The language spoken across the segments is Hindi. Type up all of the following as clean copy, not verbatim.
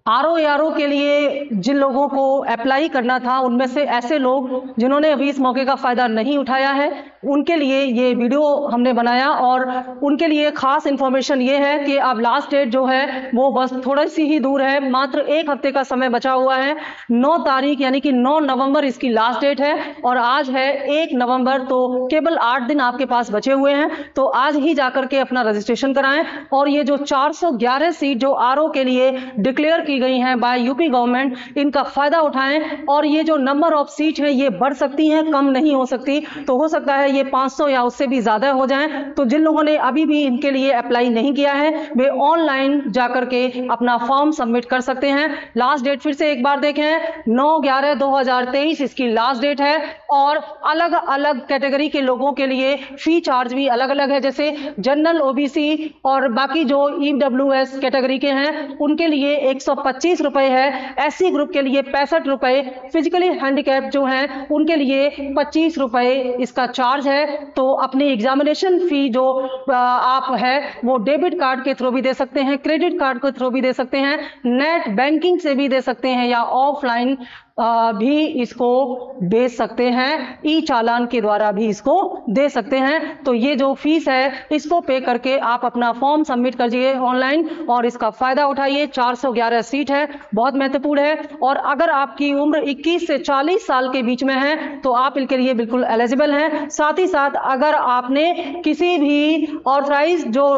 आरओ के लिए जिन लोगों को अप्लाई करना था, उनमें से ऐसे लोग जिन्होंने अभी इस मौके का फायदा नहीं उठाया है, उनके लिए ये वीडियो हमने बनाया। और उनके लिए खास इंफॉर्मेशन ये है कि अब लास्ट डेट जो है वो बस थोड़ी सी ही दूर है, मात्र 1 हफ्ते का समय बचा हुआ है। 9 तारीख यानी कि 9 नवंबर इसकी लास्ट डेट है और आज है 1 नवंबर, तो केवल 8 दिन आपके पास बचे हुए हैं। तो आज ही जाकर के अपना रजिस्ट्रेशन कराएं और ये जो 411 सीट जो आरओ के लिए डिक्लेयर की गई हैं बाय यूपी गवर्नमेंट, इनका फायदा उठाएं। और ये जो नंबर ऑफ सीट है ये बढ़ सकती हैं, कम नहीं हो सकती। तो हो सकता है ये 500 या उससे भी ज्यादा हो जाएं। तो जिन लोगों ने अभी भी इनके लिए अप्लाई नहीं किया है, वे ऑनलाइन जाकर के अपना फॉर्म सबमिट कर सकते हैं। लास्ट डेट फिर से एक बार देखें, 9/11/2023 इसकी लास्ट डेट है। और अलग अलग कैटेगरी के लोगों के लिए फी चार्ज भी अलग अलग है, जैसे जनरल, ओबीसी और बाकी जो ईडब्ल्यूएस कैटेगरी के हैं उनके लिए 125 रुपए है, एससी ग्रुप के लिए 65 रुपए, फिजिकली हैंडीकैप जो हैं उनके लिए 25 रुपए इसका चार्ज है। तो अपनी एग्जामिनेशन फी जो आप है वो डेबिट कार्ड के थ्रू भी दे सकते हैं, क्रेडिट कार्ड के थ्रू भी दे सकते हैं, नेट बैंकिंग से भी दे सकते हैं या ऑफलाइन भी इसको दे सकते हैं, ई चालान के द्वारा भी इसको दे सकते हैं। तो ये जो फीस है इसको पे करके आप अपना फॉर्म सबमिट करिए ऑनलाइन और इसका फायदा उठाइए। 411 सीट है, बहुत महत्वपूर्ण है। और अगर आपकी उम्र 21 से 40 साल के बीच में है तो आप इनके लिए बिल्कुल एलिजिबल हैं। साथ ही साथ अगर आपने किसी भी ऑथराइज जो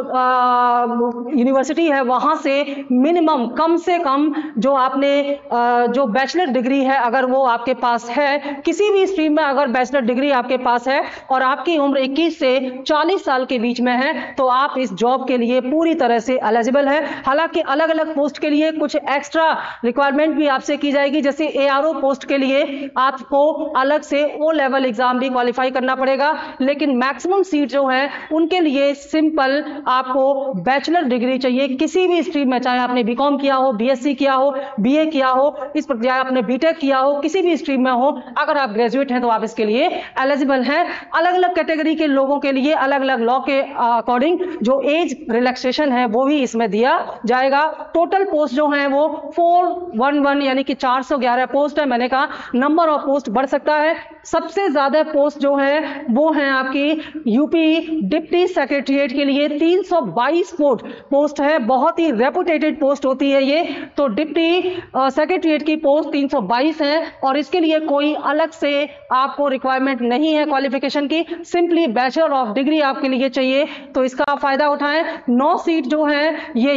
यूनिवर्सिटी है वहां से मिनिमम, कम से कम जो आपने जो बैचलर डिग्री है अगर वो आपके पास है, किसी भी स्ट्रीम में अगर बैचलर डिग्री आपके पास है और आपकी उम्र 21 से 40 साल के बीच में है तो आप इस जॉब के लिए पूरी तरह से एलिजिबल है। हालांकि अलग अलग पोस्ट के लिए कुछ एक्स्ट्रा रिक्वायरमेंट भी आपसे की जाएगी, जैसे एआरओ पोस्ट के लिए आपको अलग से ओ लेवल एग्जाम भी क्वालिफाई करना पड़ेगा। लेकिन मैक्सिमम सीट जो है उनके लिए सिंपल आपको बैचलर डिग्री चाहिए किसी भी स्ट्रीम में, चाहे आपने बीकॉम किया हो, बीएससी किया हो, बीए किया हो, इस पर चाहे आपने बीटेक किया हो, किसी भी स्ट्रीम में हो, अगर आप ग्रेजुएट हैं तो आप इसके लिए एलिजिबल हैं। अलग अलग कैटेगरी के लोगों के लिए अलग अलग लॉ के अकॉर्डिंग जो एज रिलैक्सेशन है वो भी इसमें दिया जाएगा। टोटल पोस्ट जो है वो 411 यानी कि 411 पोस्ट है। मैंने कहा नंबर ऑफ पोस्ट बढ़ सकता है। सबसे ज्यादा पोस्ट जो है वो है आपकी यूपी डिप्टी सेक्रेटरीट के लिए 322 पोस्ट है, बहुत ही रेपुटेटेड पोस्ट होती है ये। तो डिप्टी सेक्रेटरीट की पोस्ट 322 है और इसके लिए कोई अलग से आपको रिक्वायरमेंट नहीं है क्वालिफिकेशन की, सिंपली बैचलर ऑफ डिग्री आपके लिए चाहिए। तो इसका फायदा उठाएं। 9 सीट जो है ये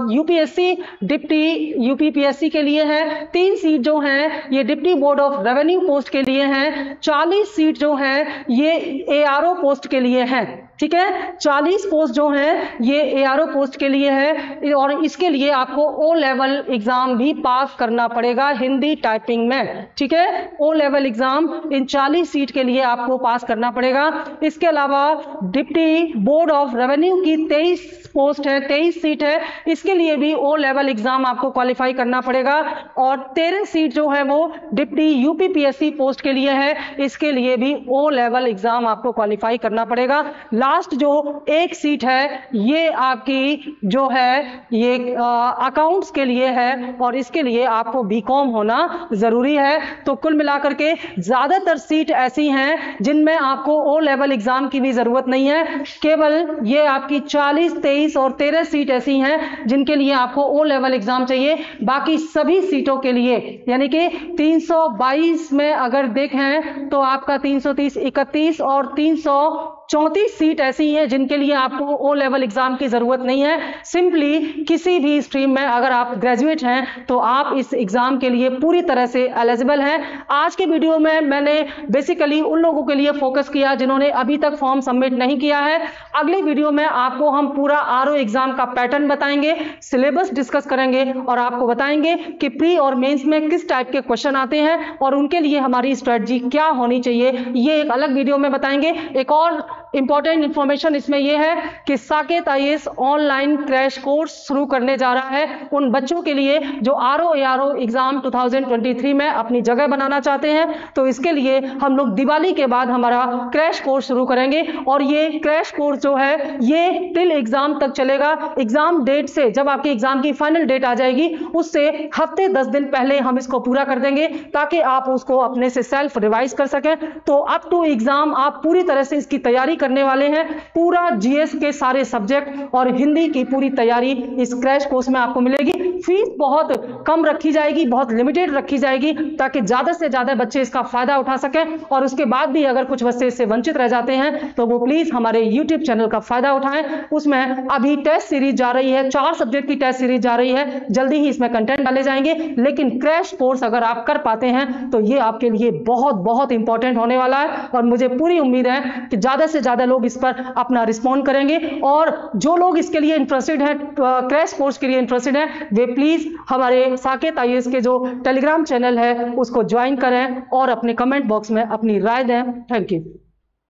यूपीएससी डिप्टी यूपीपीएससी के लिए है, 3 सीट जो है ये deputy board of revenue post के लिए है, 40 सीट जो है ये एआरओ पोस्ट के लिए है। ठीक है, 40 पोस्ट जो है ये एआरओ पोस्ट के लिए है और इसके लिए आपको ओ लेवल एग्जाम भी पास करना पड़ेगा हिंदी टाइपिंग में। ठीक है, ओ लेवल एग्जाम इन 40 सीट के लिए आपको पास करना पड़ेगा। इसके अलावा डिप्टी बोर्ड ऑफ रेवेन्यू की 23 पोस्ट है, 23 सीट है, इसके लिए भी ओ लेवल एग्जाम आपको क्वालिफाई करना पड़ेगा। और 13 सीट जो है वो डिप्टी यूपीपीएससी पोस्ट के लिए है, इसके लिए भी ओ लेवल एग्जाम आपको क्वालिफाई करना पड़ेगा। लास्ट जो 1 सीट है ये आपकी जो है ये अकाउंट्स के लिए है और इसके लिए आपको बीकॉम होना जरूरी है। तो कुल मिलाकर के ज्यादातर सीट ऐसी हैं जिनमें आपको ओ लेवल एग्जाम की भी जरूरत नहीं है, केवल ये आपकी 40, 23 और 13 सीट ऐसी हैं जिनके लिए आपको ओ लेवल एग्जाम चाहिए। बाकी सभी सीटों के लिए यानी कि 322 में अगर देखें तो आपका 330, 31 और 334 सीट ऐसी हैं जिनके लिए आपको ओ लेवल एग्जाम की जरूरत नहीं है। सिंपली किसी भी स्ट्रीम में अगर आप ग्रेजुएट हैं तो आप इस एग्जाम के लिए पूरी तरह से एलिजिबल हैं। आज के वीडियो में मैंने बेसिकली उन लोगों के लिए फोकस किया जिन्होंने अभी तक फॉर्म सबमिट नहीं किया है। अगले वीडियो में आपको हम पूरा आरओ एग्जाम का पैटर्न बताएंगे, सिलेबस डिस्कस करेंगे और आपको बताएंगे कि प्री और मेंस में किस टाइप के क्वेश्चन आते हैं और उनके लिए हमारी स्ट्रेटजी क्या होनी चाहिए, ये एक अलग वीडियो में बताएंगे। एक और इंपॉर्टेंट इंफॉर्मेशन इसमें यह है कि Saket IAS online crash course शुरू करने जा रहा है उन बच्चों के लिए जो आरओ एआरओ एग्जाम 2023 में अपनी जगह बनाना चाहते हैं। तो इसके लिए हम लोग दिवाली के बाद हमारा क्रैश कोर्स शुरू करेंगे और ये क्रैश कोर्स जो है ये टिल एग्जाम तक चलेगा। एग्जाम डेट से, जब आपकी एग्जाम की फाइनल डेट आ जाएगी, उससे हफ्ते 10 दिन पहले हम इसको पूरा कर देंगे ताकि आप उसको अपने से सेल्फ रिवाइज कर सकें। तो अप टू एग्जाम आप पूरी तरह से इसकी तैयारी करने वाले हैं। पूरा जीएस के सारे सब्जेक्ट और हिंदी की पूरी तैयारी इस क्रैश कोर्स में आपको मिलेगी। फीस बहुत कम रखी जाएगी, बहुत लिमिटेड रखी जाएगी ताकि ज्यादा से ज्यादा बच्चे इसका फायदा उठा सकें। और उसके बाद भी अगर कुछ बच्चे इससे वंचित रह जाते हैं तो वो प्लीज हमारे यूट्यूब चैनल का फायदा उठाएं। उसमें अभी टेस्ट सीरीज जा रही है, 4 सब्जेक्ट की टेस्ट सीरीज जा रही है, जल्दी ही इसमें कंटेंट डाले जाएंगे। लेकिन क्रैश कोर्स अगर आप कर पाते हैं तो ये आपके लिए बहुत बहुत इंपॉर्टेंट होने वाला है और मुझे पूरी उम्मीद है कि ज्यादा से ज्यादा लोग इस पर अपना रिस्पॉन्ड करेंगे। और जो लोग इसके लिए इंटरेस्टेड हैं, क्रैश कोर्स के लिए इंटरेस्टेड हैं, वे प्लीज हमारे साकेत आईएएस के जो टेलीग्राम चैनल है उसको ज्वाइन करें और अपने कमेंट बॉक्स में अपनी राय दें। Thank you.